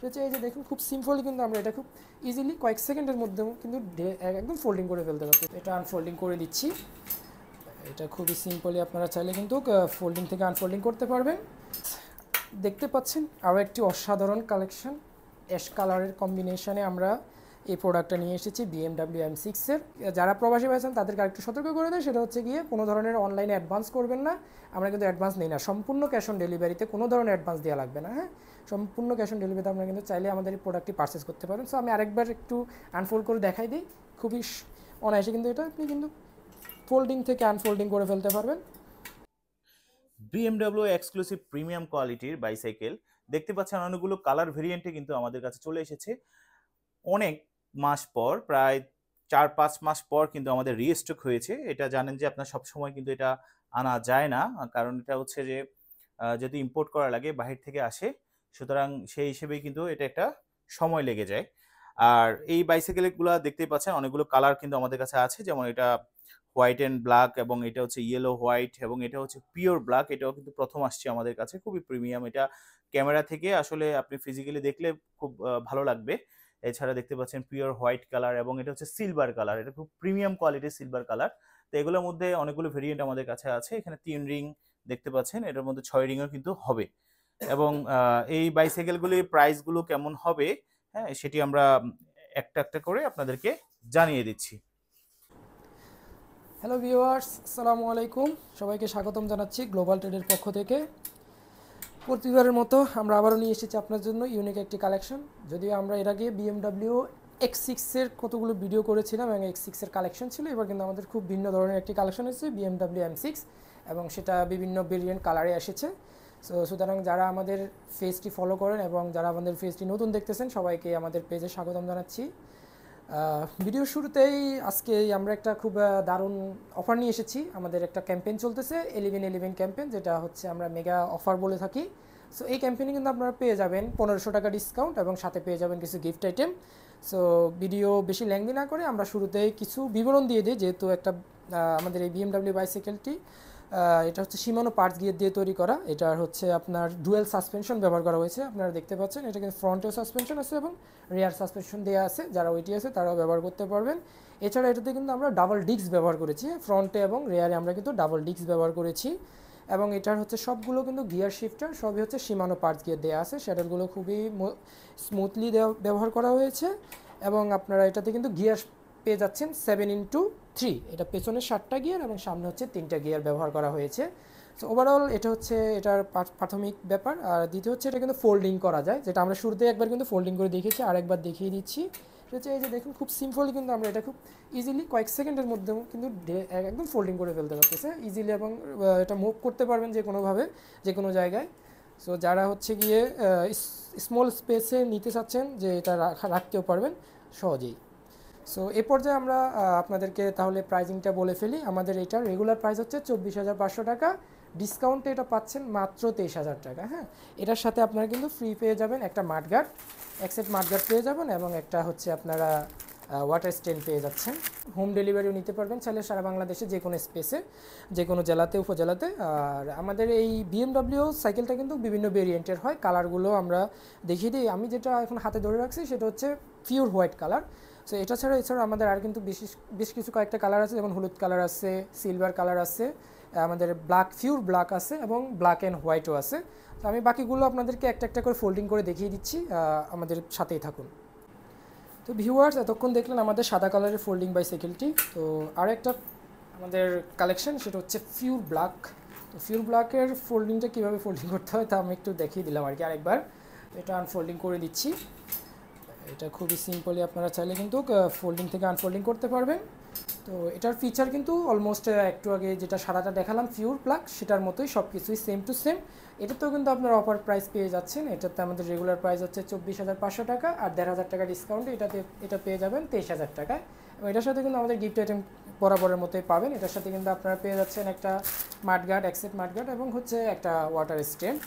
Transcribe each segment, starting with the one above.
এই যে দেখুন খুব সিম্পলি কিন্তু আমরা এটা খুব ইজিলি কয়েক সেকেন্ডের মধ্যে কিন্তু একদম ফোল্ডিং করে ফেলতে পারছি। এটা আনফোল্ডিং করে দিচ্ছি। এটা খুবই সিম্পলি আপনারা চাইলে কিন্তু ফোল্ডিং থেকে আনফোল্ডিং করতে পারবেন। দেখতে পাচ্ছেন আরও একটি অসাধারণ কালেকশন, অ্যাশ কালারের কম্বিনেশনে আমরা এই প্রোডাক্টটা নিয়ে এসেছি BMW M6-এর। যারা প্রবাসী আছেন তাদেরকে আরেকটু সতর্ক করে দেয়, সেটা হচ্ছে গিয়ে কোনো ধরনের অনলাইনে অ্যাডভান্স করবেন না। আমরা কিন্তু অ্যাডভান্স নিই না, সম্পূর্ণ ক্যাশ অন ডেলিভারিতে, কোনো ধরনের অ্যাডভান্স দেওয়া লাগবে না। হ্যাঁ, সম্পূর্ণ ক্যাশ অন ডেলিভারিতে আপনারা কিন্তু চাইলে আমাদের এই প্রোডাক্টটি পারচেস করতে পারেন। সো আমি আরেকবার একটু আনফোল্ড করে দেখাই দিই। খুবই অনায়াসে কিন্তু এটা আপনি কিন্তু ফোল্ডিং থেকে আনফোল্ডিং করে ফেলতে পারবেন। BMW এক্সক্লুসিভ প্রিমিয়াম কোয়ালিটির বাইসাইকেল দেখতে পাচ্ছেন, অনেকগুলো কালার ভেরিয়েন্টে কিন্তু আমাদের কাছে চলে এসেছে। অনেক মাস পর, প্রায় 4-5 মাস পর কিন্তু আমাদের রিস্টক হয়েছে। এটা জানেন যে আপনার সবসময় কিন্তু এটা আনা যায় না, কারণ এটা হচ্ছে যে যদি ইম্পোর্ট করা লাগে, বাহির থেকে আসে, সুতরাং সেই হিসেবেই কিন্তু এটা একটা সময় লেগে যায়। আর এই বাইসাইকেলগুলো দেখতেই পাচ্ছেন অনেকগুলো কালার কিন্তু আমাদের কাছে আছে, যেমন এটা হোয়াইট অ্যান্ড ব্ল্যাক, এবং এটা হচ্ছে ইয়েলো হোয়াইট, এবং এটা হচ্ছে পিওর ব্ল্যাক। এটাও কিন্তু প্রথম আসছে আমাদের কাছে, খুবই প্রিমিয়াম। এটা ক্যামেরা থেকে আসলে আপনি ফিজিক্যালি দেখলে খুব ভালো লাগবে। এছাড়া দেখতে পাচ্ছেন পিওর হোয়াইট কালার, এবং এটা হচ্ছে সিলভার কালার। এটা খুব প্রিমিয়াম কোয়ালিটির সিলভার কালার। তো এগুলোর মধ্যে অনেকগুলো ভেরিয়েন্ট আমাদের কাছে আছে। এখানে 3 রিং দেখতে পাচ্ছেন, এটার মধ্যে 6 রিংও কিন্তু হবে। এবং এই বাইসাইকেলগুলির প্রাইসগুলো কেমন হবে, হ্যাঁ, সেটি আমরা একটা একটা করে আপনাদেরকে জানিয়ে দিচ্ছি। হ্যালো ভিউয়ার্স, আসসালামু আলাইকুম। সবাইকে স্বাগতম জানাচ্ছি গ্লোবাল ট্রেডের পক্ষ থেকে। প্রতিবারের মতো আমরা আবারও নিয়ে এসেছি আপনার জন্য ইউনিক একটি কালেকশন। যদিও আমরা এর আগে BMW X6-এর কতগুলো ভিডিও করেছিলাম এবং X6-এর কালেকশন ছিল, এবার কিন্তু আমাদের খুব ভিন্ন ধরনের একটি কালেকশন এসেছে BMW M6, এবং সেটা বিভিন্ন ভেরিয়েন্ট কালারে এসেছে। সুতরাং যারা আমাদের পেজটি ফলো করেন এবং যারা আমাদের পেজটি নতুন দেখতেছেন, সবাইকে আমাদের পেজে স্বাগতম জানাচ্ছি। ভিডিও শুরুতেই আজকে আমরা একটা খুব দারুণ অফার নিয়ে এসেছি। আমাদের একটা ক্যাম্পেইন চলতেছে, 11/11 ক্যাম্পেইন, যেটা হচ্ছে আমরা মেগা অফার বলে থাকি। সো এই ক্যাম্পেইনে কিন্তু আপনারা পেয়ে যাবেন 1500 টাকা ডিসকাউন্ট, এবং সাথে পেয়ে যাবেন কিছু গিফট আইটেম। সো ভিডিও বেশি লেংদি না করে আমরা শুরুতেই কিছু বিবরণ দিয়ে দিই, যেহেতু একটা আমাদের এই BMW বাইসাইকেলটি এটা হচ্ছে শিমানো পার্টস গিয়ার দিয়ে তৈরি করা। এটার হচ্ছে আপনার ডুয়েল সাসপেনশন ব্যবহার করা হয়েছে, আপনারা দেখতে পাচ্ছেন। এটা কিন্তু ফ্রন্টেও সাসপেনশন আছে এবং রিয়ার সাসপেনশন দেওয়া আছে, যারা ওইটি আছে তারাও ব্যবহার করতে পারবেন। এছাড়া এটাতে কিন্তু আমরা ডাবল ডিস্ক ব্যবহার করেছি, ফ্রন্টে এবং রিয়ারে আমরা কিন্তু ডাবল ডিস্ক ব্যবহার করেছি। এবং এটার হচ্ছে সবগুলো কিন্তু গিয়ার শিফটার সবই হচ্ছে শিমানো পার্টস গিয়ার দেওয়া আছে। শ্যাডেলগুলো খুবই স্মুথলি ব্যবহার করা হয়েছে, এবং আপনারা এটাতে কিন্তু গিয়ার পেয়ে যাচ্ছেন 7x3। এটা পেছনে 7টা গিয়ার এবং সামনে হচ্ছে 3টা গিয়ার ব্যবহার করা হয়েছে। সো ওভারঅল এটা হচ্ছে এটার প্রাথমিক ব্যাপার। আর দ্বিতীয় হচ্ছে এটা কিন্তু ফোল্ডিং করা যায়, যেটা আমরা শুরুতে একবার কিন্তু ফোল্ডিং করে দেখিয়েছি, আরেকবার দেখিয়ে দিচ্ছি। হচ্ছে এই যে দেখুন খুব সিম্পলি কিন্তু আমরা এটা খুব ইজিলি কয়েক সেকেন্ডের মধ্যে কিন্তু একদম ফোল্ডিং করে ফেলতে পারতেছে ইজিলি, এবং এটা মুভ করতে পারবেন যে কোনোভাবে, যে কোনো জায়গায়। সো যারা হচ্ছে গিয়ে স্মল স্পেসে নিতে চাচ্ছেন, যে এটা রাখতেও পারবেন সহজেই। সো এ পর্যায়ে আমরা আপনাদেরকে তাহলে প্রাইজিংটা বলে ফেলি। আমাদের এটার রেগুলার প্রাইস হচ্ছে 24,500 টাকা, ডিসকাউন্টে এটা পাচ্ছেন মাত্র 23,000 টাকা। হ্যাঁ, এটার সাথে আপনারা কিন্তু ফ্রি পেয়ে যাবেন একটা মাডগার্ড, এক সেট মাডগার্ড পেয়ে যাবেন, এবং একটা হচ্ছে আপনারা ওয়াটার স্ট্যান্ড পেয়ে যাচ্ছেন। হোম ডেলিভারিও নিতে পারবেন চাইলে সারা বাংলাদেশে যে কোনো স্পেসে, যে কোনো জেলাতে, উপজেলাতে। আর আমাদের এই BMW সাইকেলটা কিন্তু বিভিন্ন ভেরিয়েন্টের হয়, কালারগুলো আমরা দেখিয়ে দিই। আমি যেটা এখন হাতে ধরে রাখছি সেটা হচ্ছে পিওর হোয়াইট কালার। সো এছাড়া আমাদের আর কিন্তু বেশ কিছু কয়েকটা কালার আছে, যেমন হলুদ কালার আছে, সিলভার কালার আছে, আমাদের পিওর ব্ল্যাক আছে, এবং ব্ল্যাক অ্যান্ড হোয়াইটও আছে। তো আমি বাকিগুলো আপনাদেরকে একটা একটা করে ফোল্ডিং করে দেখিয়ে দিচ্ছি, আমাদের সাথেই থাকুন। তো ভিউয়ার্স, এতক্ষণ দেখলেন আমাদের সাদা কালারের ফোল্ডিং বাইসাইকেলটি। তো আর একটা আমাদের কালেকশন, সেটা হচ্ছে পিওর ব্ল্যাক। তো পিওর ব্ল্যাকের ফোল্ডিংটা কীভাবে ফোল্ডিং করতে হয় তা আমি একটু দেখিয়ে দিলাম আর কি আরেকবার। এটা আনফোল্ডিং করে দিচ্ছি। এটা খুবই সিম্পলি আপনারা চাইলে কিন্তু ফোল্ডিং থেকে আনফোল্ডিং করতে পারবেন। তো এটার ফিচার কিন্তু অলমোস্ট একটু আগে যেটা সাদাটা দেখালাম পিওর ব্ল্যাক, সেটার মতোই সব কিছুই সেম টু সেম। এটাতেও কিন্তু আপনার অফার প্রাইস পেয়ে যাচ্ছেন। এটাতে আমাদের রেগুলার প্রাইস হচ্ছে 24,500 টাকা, আর 1,500 টাকা ডিসকাউন্টে এটা পেয়ে যাবেন 23,000 টাকায়। এবং এটার সাথে কিন্তু আমাদের গিফট আইটেম বরাবরের মতোই পাবেন। এটার সাথে কিন্তু আপনারা পেয়ে যাচ্ছেন একটা মাডগার্ড, এক সেট মাডগার্ড, এবং হচ্ছে একটা ওয়াটার স্ট্যান্ড।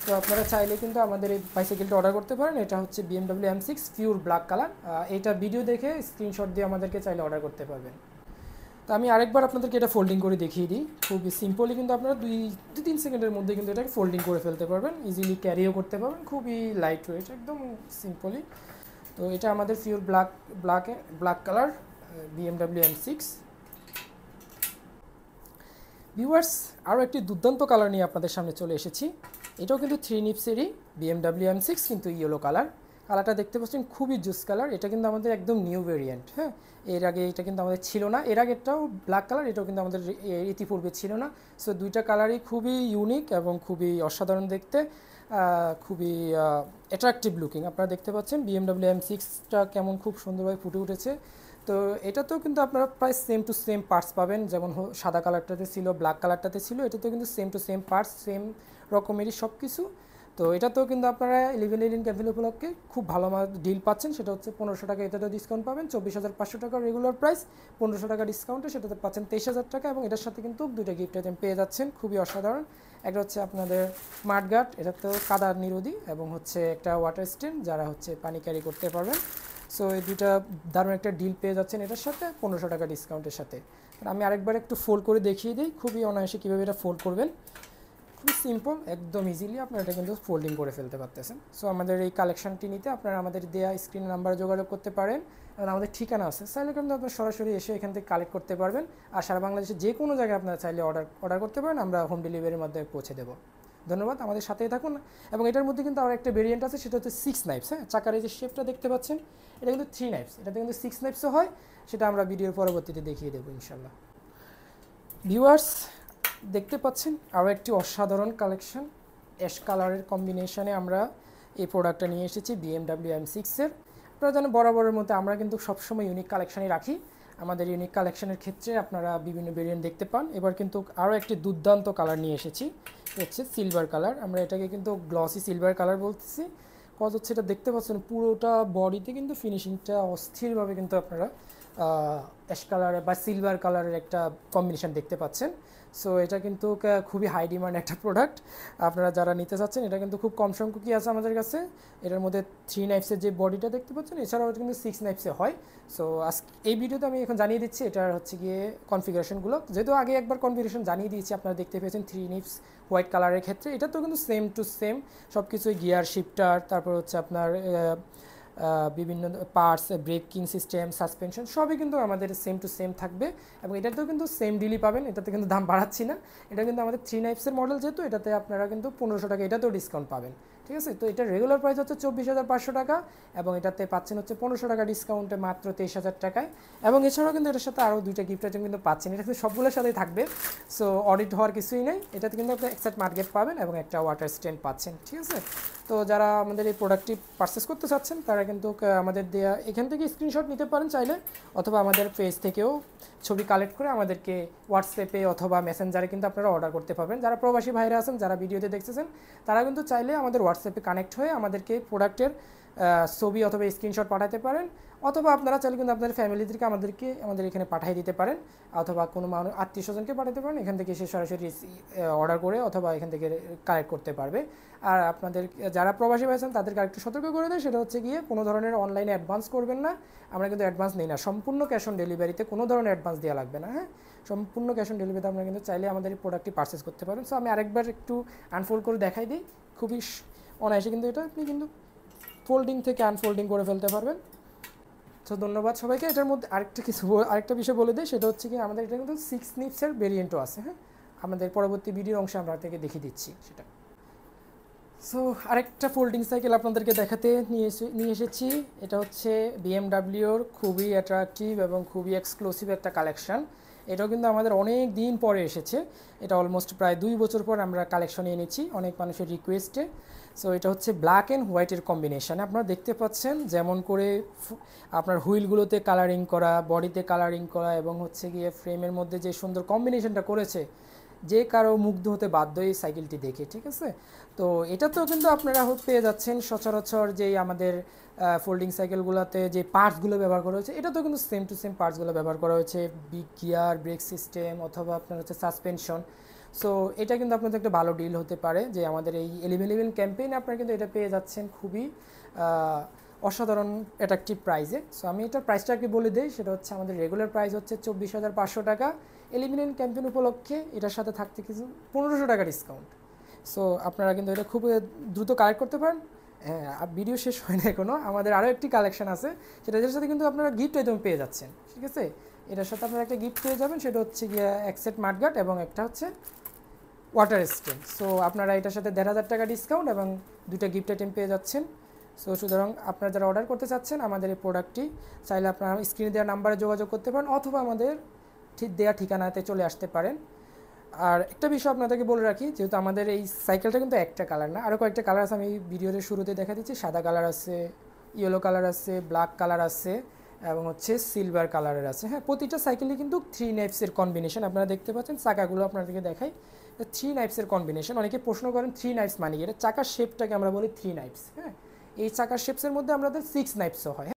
তো আপনারা চাইলে কিন্তু আমাদের এই বাইসাইকেলটা অর্ডার করতে পারেন। এটা হচ্ছে BMW M6 pure black colour. এইটা ভিডিও দেখে স্ক্রিনশট দিয়ে আমাদেরকে চাইলে অর্ডার করতে পারবেন। তো তো আমি আরেকবার আপনাদেরকে এটা ফোল্ডিং করে দেখিয়ে দিই। খুবই সিম্পলি কিন্তু আপনারা 2-3 সেকেন্ডের মধ্যে কিন্তু এটাকে ফোল্ডিং করে ফেলতে পারবেন, ইজিলি ক্যারিও করতে পারবেন, খুবই লাইট ওয়েট, একদম সিম্পলি। তো এটা আমাদের pure black colour BMW M6। Viewers, আরও একটি দুর্দান্ত কালার নিয়ে আপনাদের সামনে চলে এসেছি। এটাও কিন্তু 3 নিপসেরই BMW M6, কিন্তু ইয়েলো কালার। কালারটা দেখতে পাচ্ছেন খুবই জুস কালার। এটা কিন্তু আমাদের একদম নিউ ভেরিয়েন্ট। হ্যাঁ, এর আগে এটা কিন্তু আমাদের ছিল না। এর আগেরটাও ব্ল্যাক কালার, এটাও কিন্তু আমাদের ইতিপূর্বে ছিল না। সো দুইটা কালারই খুবই ইউনিক এবং খুবই অসাধারণ দেখতে, খুবই অ্যাট্রাকটিভ লুকিং। আপনারা দেখতে পাচ্ছেন BMW M6টা কেমন খুব সুন্দরভাবে ফুটে উঠেছে। তো এটাতেও কিন্তু আপনারা প্রায় সেম টু সেম পার্টস পাবেন, যেমন সাদা কালারটাতে ছিল, ব্ল্যাক কালারটাতে ছিল, এটাতেও কিন্তু same to same parts, same রকমেরই সব কিছু। তো এটাতেও কিন্তু আপনারা 11/11 ক্যাম্পেইন উপলক্ষে খুব ভালো ডিল পাচ্ছেন। সেটা হচ্ছে 1500 টাকা এটাতেও ডিসকাউন্ট পাবেন, 24,500 টাকা রেগুলার প্রাইস, 1500 টাকা ডিসকাউন্টে সেটাতে পাচ্ছেন 23,000 টাকা, এবং এটার সাথে কিন্তু দুইটা গিফট আইটেম পেয়ে যাচ্ছেন, খুবই অসাধারণ। একটা হচ্ছে আপনাদের স্মার্ট গার্ড, এটাতেও কাদা নিরোধী, এবং হচ্ছে একটা ওয়াটার স্টেন, যারা হচ্ছে পানি ক্যারি করতে পারবেন। সো এই দুইটা দারুণ একটা ডিল পেয়ে যাচ্ছেন এটার সাথে 1500 টাকা ডিসকাউন্টের সাথে। আমি আরেকবার একটু ফোল্ড করে দেখিয়ে দিই খুবই অনায়াসে কীভাবে এটা ফোল্ড করবেন। খুবই সিম্পল, একদম ইজিলি আপনারা এটা কিন্তু ফোল্ডিং করে ফেলতে পারতেছেন। সো আমাদের এই কালেকশনটি নিতে আপনারা আমাদের দেয়া স্ক্রিন নাম্বারে যোগাযোগ করতে পারেন, এবং আমাদের ঠিকানা আছে, চাইলে কিন্তু আপনারা সরাসরি এসে এখান থেকে কালেক্ট করতে পারবেন। আর সারা বাংলাদেশে যে কোনো জায়গায় আপনারা চাইলে অর্ডার করতে পারেন, আমরা হোম ডেলিভারির মাধ্যমে পৌঁছে দেবো। ধন্যবাদ, আমাদের সাথেই থাকুন। এবং এটার মধ্যে কিন্তু আর একটা ভেরিয়েন্ট আছে, সেটা হচ্ছে 6 নাইফস। হ্যাঁ, চাকার এই যে শেপটা দেখতে পাচ্ছেন, এটা কিন্তু 3 নাইফস, এটাতে কিন্তু 6 নাইফসও হয়, সেটা আমরা ভিডিওর পরবর্তীতে দেখিয়ে দেবো ইনশাল্লাহ। ভিউয়ার্স, দেখতে পাচ্ছেন আরও একটি অসাধারণ কালেকশন, অ্যাশ কালারের কম্বিনেশনে আমরা এই প্রোডাক্টটা নিয়ে এসেছি BMW M6-এর। আপনারা জানেন বরাবরের মধ্যে আমরা কিন্তু সবসময় ইউনিক কালেকশনই রাখি। আমাদের ইউনিক কালেকশনের ক্ষেত্রে আপনারা বিভিন্ন ভেরিয়েন্ট দেখতে পান। এবার কিন্তু আরও একটি দুর্দান্ত কালার নিয়ে এসেছি, হচ্ছে সিলভার কালার। আমরা এটাকে কিন্তু গ্লসি সিলভার কালার বলতেছি। কজ হচ্ছে এটা দেখতে পাচ্ছেন পুরোটা বডিতে কিন্তু ফিনিশিংটা অস্থিরভাবে কিন্তু আপনারা অ্যাশ কালারের বা সিলভার কালারের একটা কম্বিনেশন দেখতে পাচ্ছেন। সো এটা কিন্তু খুবই হাই ডিমান্ড একটা প্রোডাক্ট। আপনারা যারা নিতে চাচ্ছেন, এটা কিন্তু খুব কম সংখ্যকই আছে আমাদের কাছে। এটার মধ্যে 3 নাইফসের যে বডিটা দেখতে পাচ্ছেন, এছাড়াও এটা কিন্তু 6 নাইফসে হয়। সো এই ভিডিওতে আমি এখন জানিয়ে দিচ্ছি এটার হচ্ছে গিয়ে কনফিগারেশনগুলো, যেহেতু আগে একবার কনফিগারেশন জানিয়ে দিয়েছি, আপনারা দেখতে পেয়েছেন 3 নিপস হোয়াইট কালারের ক্ষেত্রে। এটা তো কিন্তু সেম টু সেম সব কিছুই, গিয়ার শিফটার, তারপর হচ্ছে আপনার বিভিন্ন পার্টস, ব্রেকিং সিস্টেম, সাসপেনশন, সবই কিন্তু আমাদের সেম টু সেম থাকবে। এবং এটাতেও কিন্তু সেম ডিলই পাবেন, এটাতে কিন্তু দাম বাড়াচ্ছি না। এটা কিন্তু আমাদের 3 নাইফসের মডেল, যেহেতু এটাতে আপনারা কিন্তু 1500 টাকা এটাতেও ডিসকাউন্ট পাবেন। ঠিক আছে, তো এটার রেগুলার প্রাইস হচ্ছে 24,500 টাকা, এবং এটাতে পাচ্ছেন হচ্ছে 1500 টাকা ডিসকাউন্টে মাত্র 23,000 টাকায়। এবং এছাড়াও কিন্তু এটার সাথে আরও দুইটা গিফট আইটেম কিন্তু পাচ্ছেন, এটা কিন্তু সবগুলোর সাথেই থাকবে। সো অডিট হওয়ার কিছুই নেই, এটাতে কিন্তু আপনি এক্সাক্ট মার্কেট পাবেন এবং একটা ওয়াটার স্ট্যান্ড পাচ্ছেন। ঠিক আছে, তো যারা আমাদের এই প্রোডাক্টটি পারচেস করতে চাচ্ছেন, তারা কিন্তু আমাদের দেয়া এখান থেকে স্ক্রিনশট নিতে পারেন চাইলে, অথবা আমাদের পেজ থেকেও ছবি কালেক্ট করে আমাদেরকে হোয়াটসঅ্যাপে অথবা মেসেঞ্জারে কিন্তু আপনারা অর্ডার করতে পারবেন। যারা প্রবাসী ভাইরা আছেন, যারা ভিডিওতে দেখতেছেন, তারা কিন্তু চাইলে আমাদের হোয়াটসঅ্যাপে কানেক্ট হয়ে আমাদেরকে প্রোডাক্টের ছবি অথবা স্ক্রিনশট পাঠাতে পারেন, অথবা আপনারা চাইলে কিন্তু আপনাদের ফ্যামিলি থেকে আমাদের এখানে পাঠিয়ে দিতে পারেন, অথবা কোনো মানুষ আত্মীয় স্বজনকে পাঠাতে পারেন, এখান থেকে সে সরাসরি অর্ডার করে অথবা এখান থেকে কালেক্ট করতে পারবে। আর আপনাদের যারা প্রবাসী হয়েছেন, তাদেরকে আরেকটু সতর্ক করে দেয়, সেটা হচ্ছে গিয়ে কোনো ধরনের অনলাইনে অ্যাডভান্স করবেন না। আমরা কিন্তু অ্যাডভান্স নিই না, সম্পূর্ণ ক্যাশ অন ডেলিভারিতে কোনো ধরনের অ্যাডভান্স দেওয়া লাগবে না। হ্যাঁ, সম্পূর্ণ ক্যাশ অন ডেলিভারিতে আপনারা কিন্তু চাইলে আমাদের এই প্রোডাক্টটি পারচেস করতে পারেন। সো আমি আরেকবার একটু আনফোল্ড করে দেখাই দিই, খুবই অনায়াসে কিন্তু এটা আপনি কিন্তু ফোল্ডিং থেকে আনফোল্ডিং করে ফেলতে পারবেন। তো ধন্যবাদ সবাইকে। এটার মধ্যে আরেকটা বিষয় বলে দিই, সেটা হচ্ছে কি আমাদের এটা কিন্তু 6 নিপসের ভেরিয়েন্টও আছে। হ্যাঁ, আমাদের পরবর্তী ভিডিওর অংশে আমরা থেকে দেখিয়ে দিচ্ছি সেটা। সো আরেকটা ফোল্ডিং সাইকেল আপনাদেরকে দেখাতে নিয়ে এসেছি। এটা হচ্ছে BMWর খুবই অ্যাট্রাকটিভ এবং খুবই এক্সক্লুসিভ একটা কালেকশন। এটাও কিন্তু আমাদের অনেক দিন পরে এসেছে, এটা অলমোস্ট প্রায় 2 বছর পর আমরা কালেকশনে এনেছি অনেক মানুষের রিকোয়েস্টে। সো এটা হচ্ছে ব্ল্যাক অ্যান্ড হোয়াইটের কম্বিনেশানে আপনারা দেখতে পাচ্ছেন, যেমন করে আপনার হুইলগুলোতে কালারিং করা, বডিতে কালারিং করা, এবং হচ্ছে গিয়ে ফ্রেমের মধ্যে যে সুন্দর কম্বিনেশনটা করেছে, যে কারো মুগ্ধ হতে বাধ্য এই সাইকেলটি দেখে। ঠিক আছে, তো এটাতেও কিন্তু আপনারা পেয়ে যাচ্ছেন সচরাচর যেই আমাদের ফোল্ডিং সাইকেলগুলোতে যে পার্টসগুলো ব্যবহার করা হয়েছে, এটাতেও কিন্তু সেম টু সেম পার্টসগুলো ব্যবহার করা হয়েছে, বিগ গিয়ার, ব্রেক সিস্টেম, অথবা আপনার হচ্ছে সাসপেনশন। সো এটা কিন্তু আপনাদের একটা ভালো ডিল হতে পারে, যে আমাদের এই 11/11 ক্যাম্পেইনে আপনারা কিন্তু এটা পেয়ে যাচ্ছেন খুবই অসাধারণ অ্যাট্রাকটিভ প্রাইসে। সো আমি এটার প্রাইসটা কি বলে দিই, সেটা হচ্ছে আমাদের রেগুলার প্রাইস হচ্ছে 24,500 টাকা। এলিমিনেন্ট ক্যাম্পেইন উপলক্ষে এটার সাথে থাকতে কিছু 1500 টাকা ডিসকাউন্ট। সো আপনারা কিন্তু এটা খুব দ্রুত কালেক্ট করতে পারেন। হ্যাঁ, ভিডিও শেষ হয় না এখনও, আমাদের আরও একটি কালেকশন আছে, সেটার সাথে কিন্তু আপনারা গিফট আইটেম পেয়ে যাচ্ছেন। ঠিক আছে, এটার সাথে আপনারা একটা গিফট পেয়ে যাবেন, সেটা হচ্ছে গিয়ে এক সেট মাঠগার্ড এবং একটা হচ্ছে ওয়াটার স্টেন। সো আপনারা এটার সাথে 1,500 টাকা ডিসকাউন্ট এবং দুটো গিফট আইটেম পেয়ে যাচ্ছেন। সো সুতরাং আপনারা যারা অর্ডার করতে চাচ্ছেন আমাদের এই প্রোডাক্টটি, চাইলে আপনারা স্ক্রিনে দেওয়া নাম্বারে যোগাযোগ করতে পারেন অথবা আমাদের ঠিক দেওয়া ঠিকানাতে চলে আসতে পারেন। আর একটা বিষয় আপনাদেরকে বলে রাখি, যেহেতু আমাদের এই সাইকেলটা কিন্তু একটা কালার না, আরও কয়েকটা কালার আছে, আমি ভিডিওর শুরুতে দেখা দিচ্ছি। সাদা কালার আছে, ইয়েলো কালার আছে, ব্ল্যাক কালার আছে এবং হচ্ছে সিলভার কালারের আছে। হ্যাঁ, প্রতিটা সাইকেলই কিন্তু 3 নাইপসের কম্বিনেশন আপনারা দেখতে পাচ্ছেন। চাকাগুলো আপনাদেরকে দেখাই, 3 নাইপসের কম্বিনেশন। অনেকে প্রশ্ন করেন 3 নাইপস মানে কি, এটা চাকার শেপটাকে আমরা বলি 3 নাইপস। হ্যাঁ, এই চাকার শেপসের মধ্যে আমাদের 6 নাইপসও হয়।